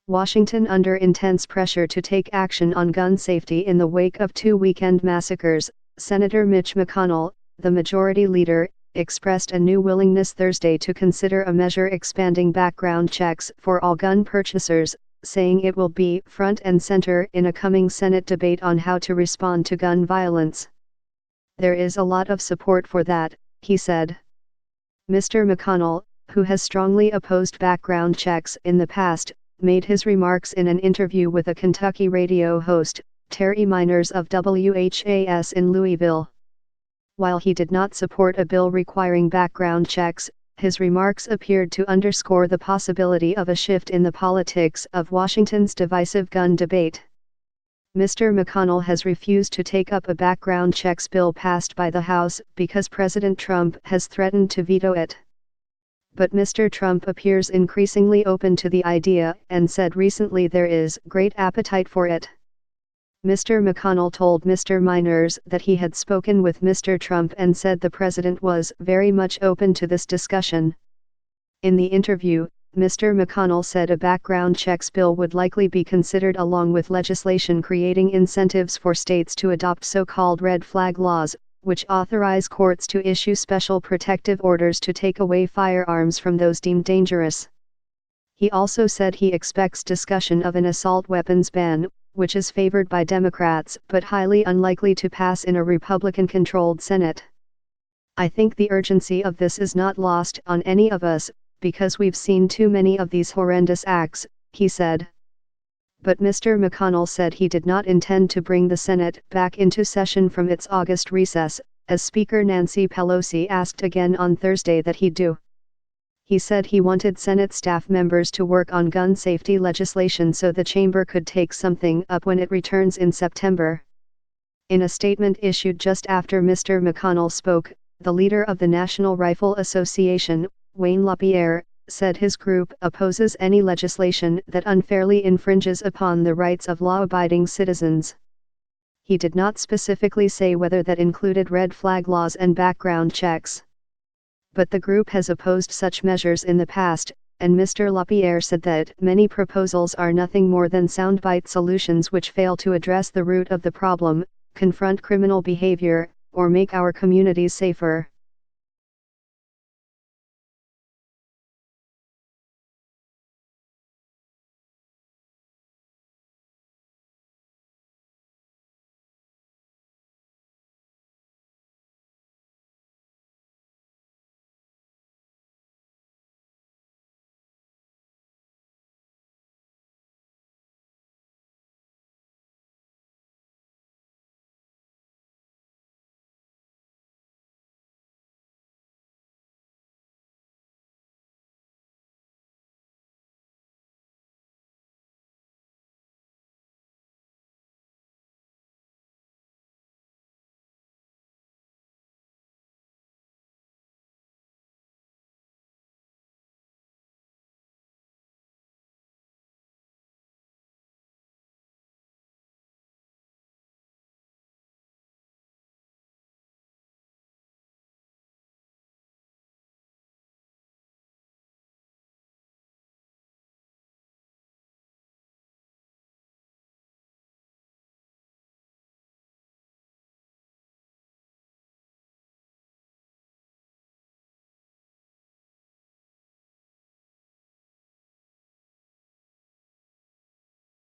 Washington under intense pressure to take action on gun safety in the wake of 2 weekend massacres. Senator Mitch McConnell, the majority leader, expressed a new willingness Thursday to consider a measure expanding background checks for all gun purchasers, saying it will be front and center in a coming Senate debate on how to respond to gun violence. "There is a lot of support for that," he said. Mr. McConnell, who has strongly opposed background checks in the past, made his remarks in an interview with a Kentucky radio host, Terry Miners of WHAS in Louisville. While he did not support a bill requiring background checks, his remarks appeared to underscore the possibility of a shift in the politics of Washington's divisive gun debate. Mr. McConnell has refused to take up a background checks bill passed by the House because President Trump has threatened to veto it. But Mr. Trump appears increasingly open to the idea and said recently there is great appetite for it. Mr. McConnell told Mr. Miners that he had spoken with Mr. Trump and said the president was very much open to this discussion. In the interview, Mr. McConnell said a background checks bill would likely be considered along with legislation creating incentives for states to adopt so-called red flag laws, which authorize courts to issue special protective orders to take away firearms from those deemed dangerous. He also said he expects discussion of an assault weapons ban, which is favored by Democrats but highly unlikely to pass in a Republican-controlled Senate. "I think the urgency of this is not lost on any of us, because we've seen too many of these horrendous acts," he said. But Mr. McConnell said he did not intend to bring the Senate back into session from its August recess, as Speaker Nancy Pelosi asked again on Thursday that he do. He said he wanted Senate staff members to work on gun safety legislation so the chamber could take something up when it returns in September. In a statement issued just after Mr. McConnell spoke, the leader of the National Rifle Association, Wayne LaPierre, said his group opposes any legislation that unfairly infringes upon the rights of law-abiding citizens. He did not specifically say whether that included red flag laws and background checks. But the group has opposed such measures in the past, and Mr. LaPierre said that many proposals are nothing more than soundbite solutions which fail to address the root of the problem, confront criminal behavior, or make our communities safer.